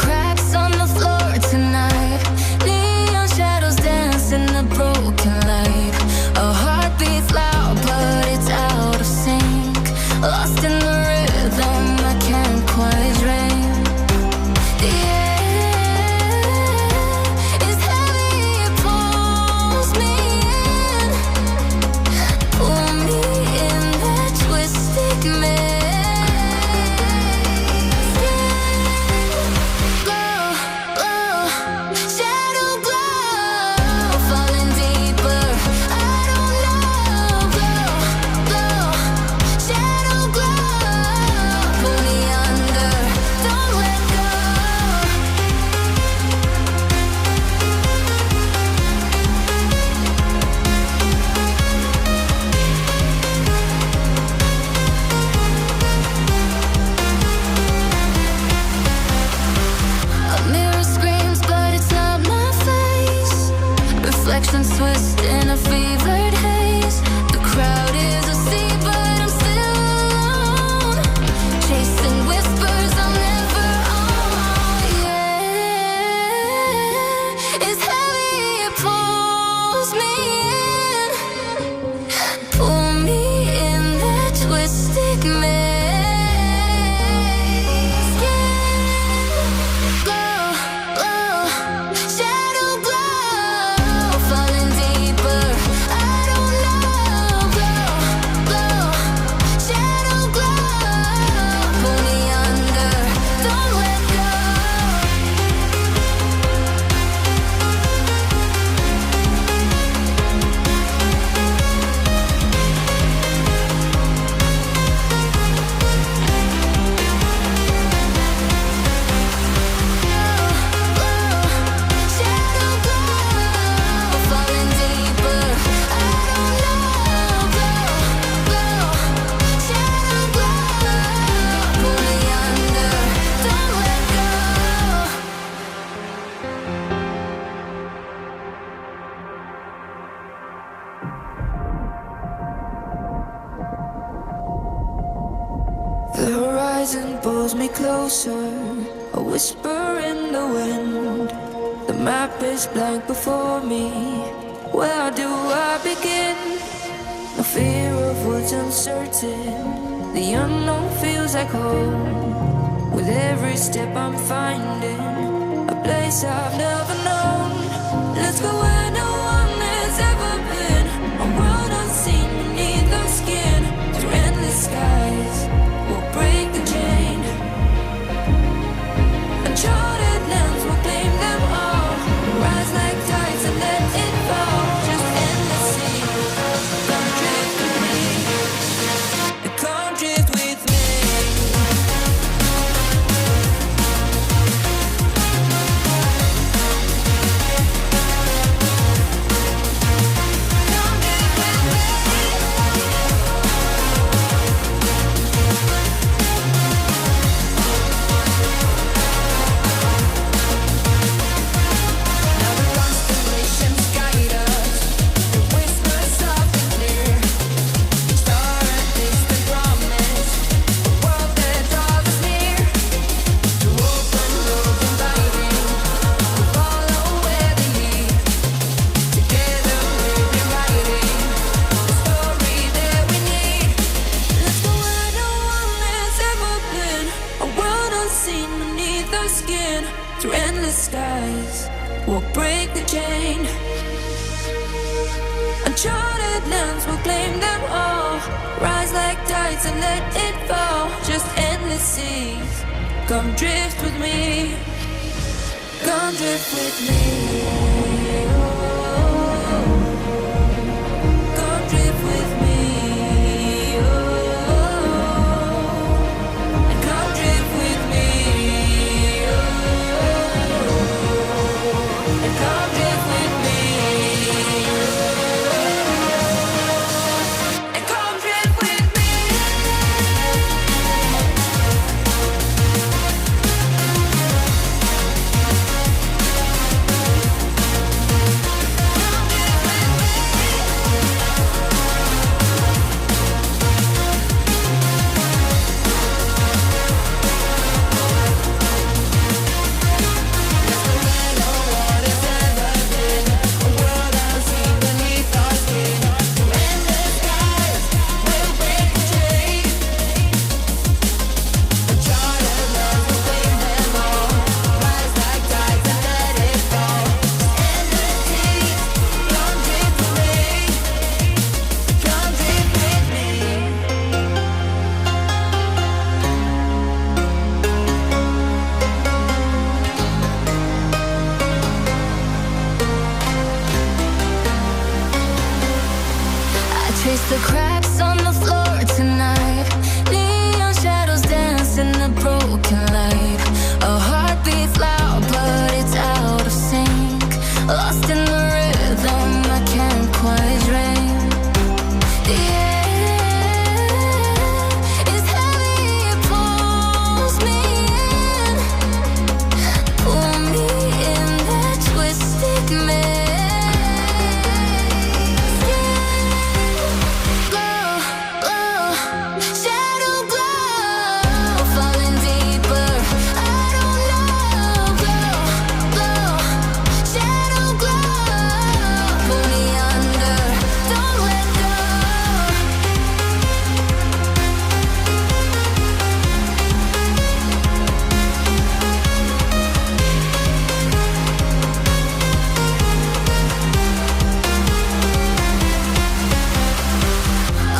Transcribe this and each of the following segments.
cracks on the floor tonight. Neon shadows dance in the broken light. A heart beats loud, but it's out of sync. Lost in the rhythm, I can't quite dream. The air is heavy, it pulls me in. Pull me in that twisted maze. Glow, glow, shadow glow, falling deeper. I don't know. Glow, glow, shadow glow, pull me under. Don't let go. A mirror screams, but it's not my face. Reflections twist in a fevered haze. The crowd is asleep, but I'm still alone. Chasing whispers I'll never own. Yeah, it's heavy, it pulls me in. Pull me in that twisted maze. Glow, glow, shadow glow, falling deeper. I don't know. Glow, glow, shadow glow, pull me under. Don't let go. Shadow glow, falling deeper. I don't know. Glow, glow, shadow glow, pull me under. Don't let go. The horizon pulls me closer, a whisper in the wind. The map is blank before me. Where do I begin? No fear of what's uncertain. The unknown feels like home. With every step I'm finding a place I've never known. Let's go where no one has ever been. A world unseen beneath the skin. Through endless skies, we'll break the chain. Uncharted lands will claim them all. Rise like tides and let it fall. Just endless sea. Come drift with me. Come drift with me. Through endless skies, we'll break the chain. Uncharted lands will claim them all. Rise like tides and let it fall. Just endless seas. Come drift with me. Come drift with me. Come drift with me. And come drift with me. And come drift with me. And come drift with me. lost in the rhythm I can't quite drain. The air is heavy, it pulls me in, pull me in that twisted maze. Glow, glow, shadow glow, falling deeper. I don't know. Glow, glow, shadow glow, pull me under. Don't let go.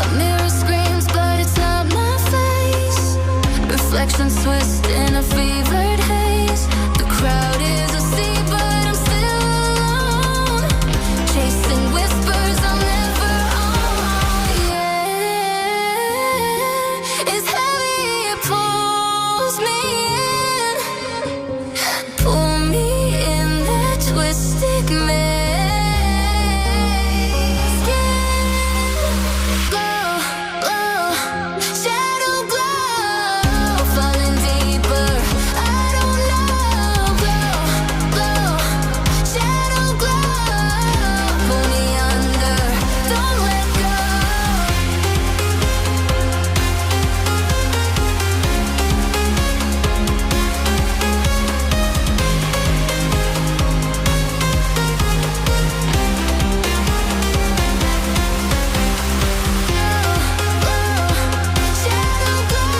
A mirror screams, but it's not my face. Reflections twist in a fevered haze. The crowd is a sea, but I'm still alone. Chasing whispers I'm never on. Yeah, it's heavy, it pulls me in, pull me in that twisted maze. Glow, glow, shadow glow, falling deeper. I don't know. Glow, glow, shadow glow, pull me under. Don't let go. Shadow glow,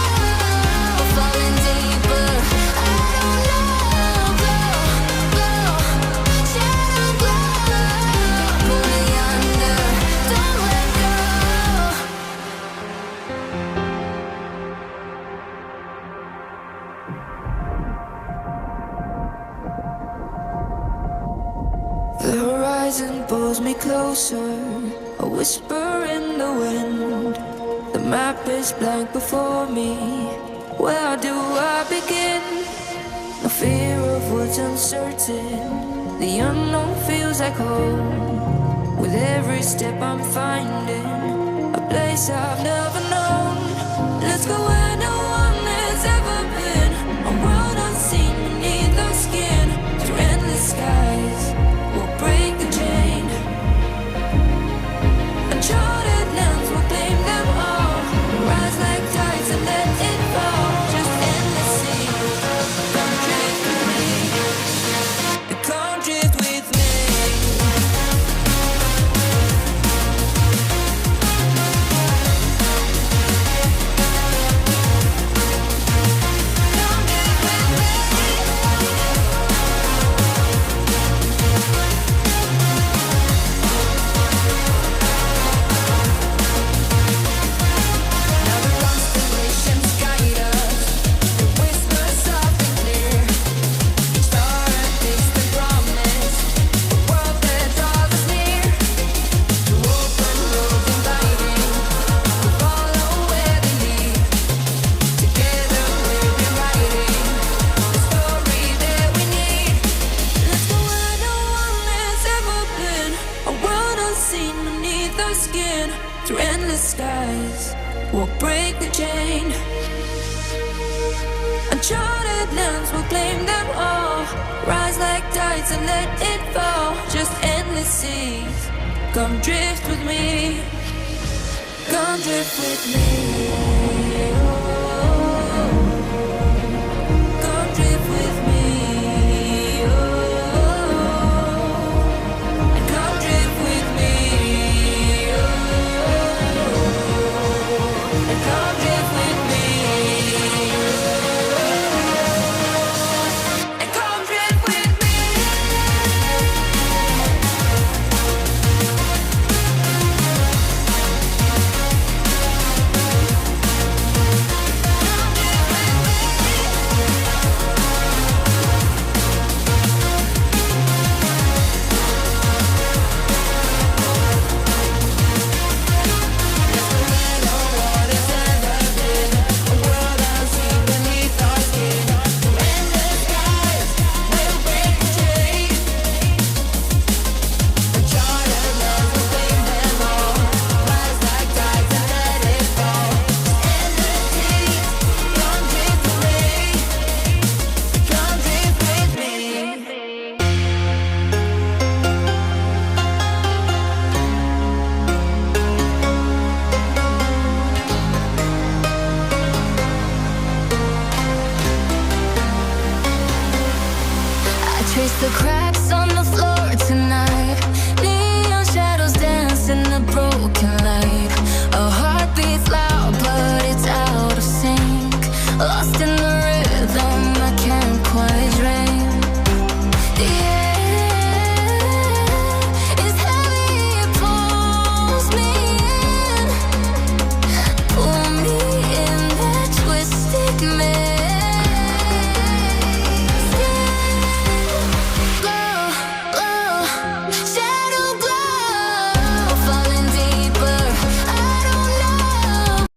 falling deeper. I don't know. Glow, shadow glow, pull me under. Don't let go. The horizon pulls me closer, a whisper in the wind. The map is blank before me. Where do I begin? No fear of what's uncertain. The unknown feels like home. With every step I'm finding a place I've never known. Let's go where no one has ever been. A world unseen beneath the skin. Through endless skies, we'll break the chain. Uncharted lands will claim them all. Rise like tides and let it fall. Just endless sea. Come drift with me. Come drift with me. Come drift with Now the constellations guide us. The whispers soft and clear. Each star a distant promise. A world that draws us near. To open roads inviting. We follow where they lead. Together we're rewriting the story that we need. Let's go where no one has ever been. A world unseen beneath our skin. Through endless skies, we'll break the chain. Uncharted lands will claim them all. Rise like tides and let it fall. Just endless seas. Come drift with me. Come drift with me. Oh, come drift with me. Oh, and come drift with me. Oh, and come drift with me. And come drift with me. Trace the cracks